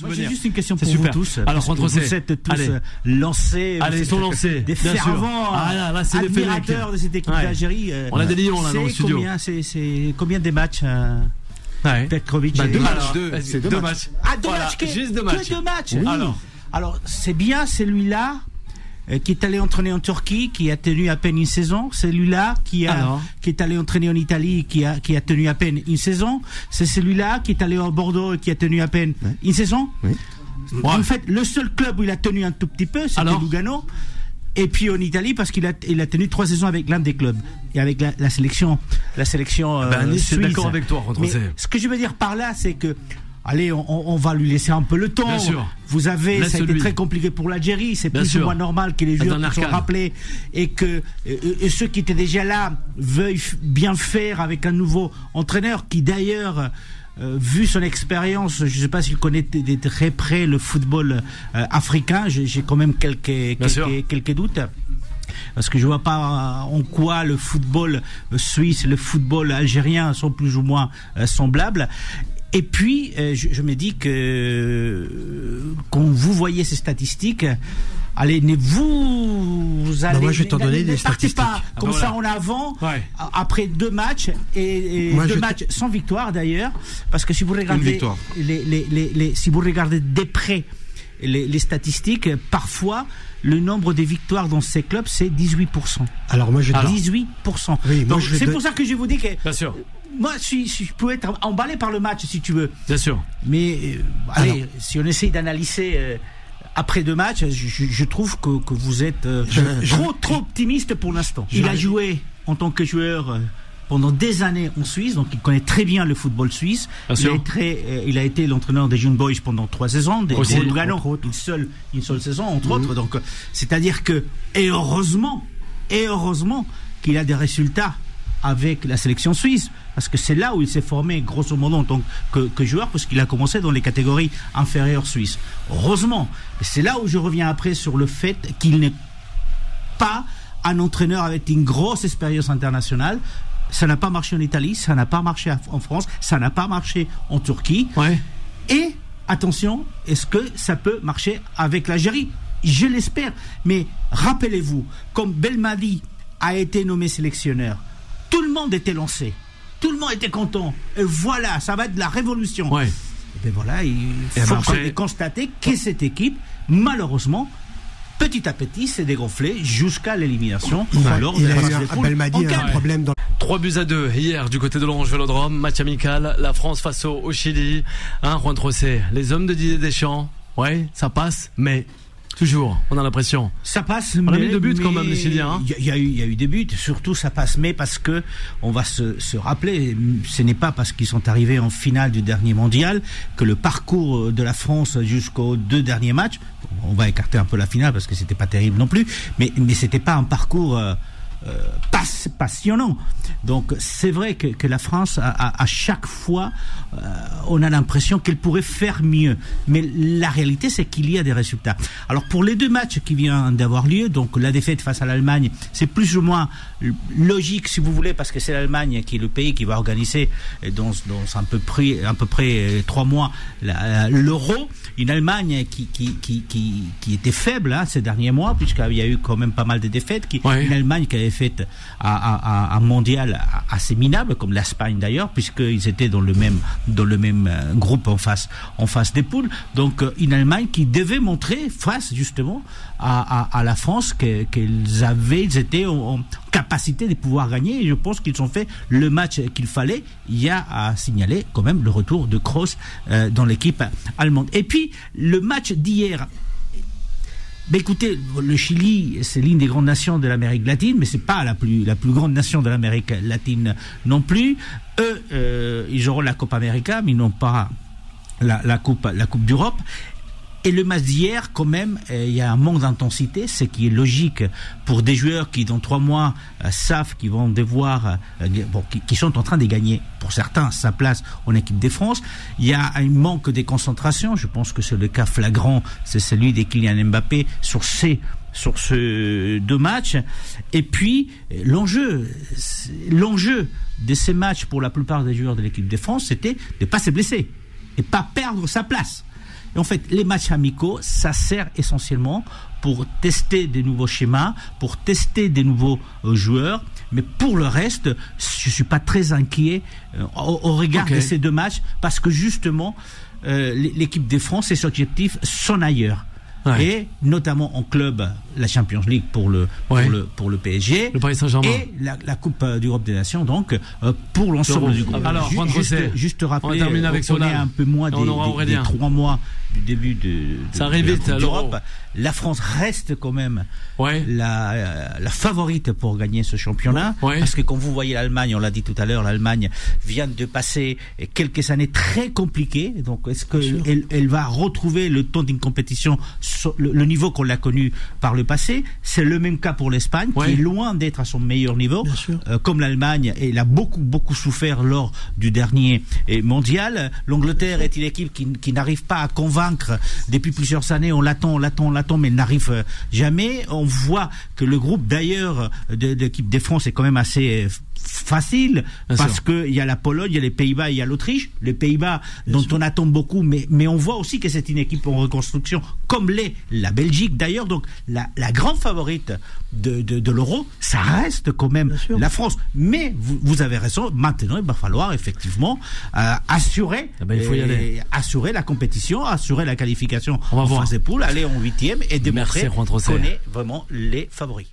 Moi, j'ai juste une question pour vous tous. Alors, vous êtes tous lancés. Allez, ils sont lancés. Des fervents admirateurs de cette équipe d'Algérie. On a des lions là dans le studio. C'est combien des matchs Petrovic, deux matchs. Ah, deux matchs. Juste deux matchs. Que deux matchs. Oui. Alors, c'est bien celui-là qui est allé entraîner en Turquie, qui a tenu à peine une saison. Celui-là qui est allé entraîner en Italie, qui a tenu à peine une saison. C'est celui-là qui est allé à Bordeaux et qui a tenu à peine une saison. Oui. En fait, le seul club où il a tenu un tout petit peu, c'était Lugano. Et puis en Italie, parce qu'il a tenu 3 saisons avec l'un des clubs et avec la sélection suisse. C'est d'accord avec toi, Mais ce que je veux dire par là, c'est que allez, on va lui laisser un peu le temps. Bien sûr. Ça a été très compliqué pour l'Algérie. C'est plus ou moins normal que les joueurs soient rappelés et que ceux qui étaient déjà là veuillent bien faire avec un nouveau entraîneur qui d'ailleurs, vu son expérience, je ne sais pas s'il connaît de très près le football africain. J'ai quand même quelques doutes. Parce que je vois pas en quoi le football suisse et le football algérien sont plus ou moins semblables. Et puis, je me dis que quand vous voyez ces statistiques, allez, vous allez... moi, je vais t'en donner des statistiques. Pas comme ça en avant, après 2 matchs, et 2 matchs sans victoire d'ailleurs, parce que si vous regardez si vous regardez de près les statistiques, parfois, le nombre de victoires dans ces clubs, c'est 18%. Alors, moi, 18%. Oui, donc, c'est pour ça que je vous dis que... Bien sûr. Moi, si je peux être emballé par le match, si tu veux. Bien sûr. Mais, allez, si on essaye d'analyser après 2 matchs, je trouve que vous êtes trop optimiste pour l'instant. Il a joué en tant que joueur pendant des années en Suisse, donc il connaît très bien le football suisse. Il a été l'entraîneur des Young Boys pendant 3 saisons, des Lugano, une seule saison, entre autres. Donc, c'est-à-dire que, et heureusement qu'il a des résultats avec la sélection suisse, parce que c'est là où il s'est formé grosso modo en tant que joueur, parce qu'il a commencé dans les catégories inférieures suisses. Heureusement. Et c'est là où je reviens après sur le fait qu'il n'est pas un entraîneur avec une grosse expérience internationale. Ça n'a pas marché en Italie, ça n'a pas marché en France, ça n'a pas marché en Turquie. Ouais. Et attention, est-ce que ça peut marcher avec l'Algérie? Je l'espère. Mais rappelez-vous, comme Belmadi a été nommé sélectionneur, tout le monde était lancé. Tout le monde était content. Et voilà, ça va être de la révolution. Ouais. Et bien voilà, il faut constater que cette équipe, malheureusement, petit à petit, s'est dégonflée jusqu'à l'élimination. Alors, Belmadi a un problème dans... 3-2 hier du côté de l'Orange Vélodrome, match amical, la France face au Chili. Juan Trocé, les hommes de Didier Deschamps, ouais, ça passe, mais... Toujours, on a l'impression. Ça passe, on a mis 2 buts quand même, les Chiliens. Il y a eu des buts, surtout ça passe, mais parce que on va se rappeler, ce n'est pas parce qu'ils sont arrivés en finale du dernier mondial que le parcours de la France jusqu'aux 2 derniers matchs, on va écarter un peu la finale parce que c'était pas terrible non plus, mais c'était pas un parcours passionnant. Donc c'est vrai que la France à chaque fois on a l'impression qu'elle pourrait faire mieux, mais la réalité c'est qu'il y a des résultats. Alors pour les 2 matchs qui viennent d'avoir lieu, donc la défaite face à l'Allemagne, c'est plus ou moins logique si vous voulez, parce que c'est l'Allemagne qui est le pays qui va organiser dans à peu près 3 mois l'Euro. Une Allemagne qui était faible ces derniers mois, puisqu'il y a eu quand même pas mal de défaites. Une Allemagne qui avait fait un mondial assez minable, comme l'Espagne d'ailleurs, puisqu'ils étaient dans le même groupe en face des poules. Donc une Allemagne qui devait montrer face justement à la France qu'ils étaient en capacité de pouvoir gagner, et je pense qu'ils ont fait le match qu'il fallait. Il y a à signaler quand même le retour de Kroos dans l'équipe allemande. Et puis le match d'hier, écoutez, le Chili, c'est l'une des grandes nations de l'Amérique latine, mais c'est pas la plus grande nation de l'Amérique latine non plus. Eux, ils auront la Copa América, mais ils n'ont pas la Coupe d'Europe. Et le match d'hier, quand même, il y a un manque d'intensité, ce qui est logique pour des joueurs qui, dans 3 mois, savent qu'ils vont devoir, qui sont en train de gagner, pour certains, sa place en équipe de France. Il y a un manque de concentration. Je pense que c'est le cas flagrant, c'est celui de Kylian Mbappé sur ces 2 matchs. Et puis, l'enjeu de ces matchs pour la plupart des joueurs de l'équipe de France, c'était de ne pas se blesser et pas perdre sa place. Et en fait, les matchs amicaux, ça sert essentiellement pour tester des nouveaux schémas, pour tester des nouveaux joueurs. Mais pour le reste, je suis pas très inquiet au regard de ces deux matchs, parce que justement, l'équipe de France, ses objectifs sont ailleurs. Ouais. Et notamment en club, la Champions League pour le PSG, le Paris Saint-Germain, et la Coupe d'Europe des Nations, donc pour l'ensemble du groupe. Alors, juste rappeler, on est un peu moins des 3 mois du début de la Coupe d'Europe. La France reste quand même la favorite pour gagner ce championnat, parce que quand vous voyez l'Allemagne, on l'a dit tout à l'heure, l'Allemagne vient de passer quelques années très compliquées. Donc est-ce qu'elle va retrouver le ton d'une compétition, le niveau qu'on l'a connu par le passé? C'est le même cas pour l'Espagne, qui est loin d'être à son meilleur niveau, comme l'Allemagne, et elle a beaucoup souffert lors du dernier mondial. L'Angleterre est une équipe qui n'arrive pas à convaincre depuis plusieurs années. On l'attend, mais il n'arrive jamais. On voit que le groupe d'ailleurs de l'équipe de France est quand même assez facile, parce qu'il y a la Pologne, il y a les Pays-Bas, il y a l'Autriche. Les Pays-Bas dont on attend beaucoup, mais on voit aussi que c'est une équipe en reconstruction, comme l'est la Belgique d'ailleurs. Donc la grande favorite de l'Euro, ça reste quand même la France. Mais vous avez raison, maintenant il va falloir effectivement assurer la compétition, assurer la qualification en phase de poule, aller en 8e et démontrer qu'on est vraiment les favoris.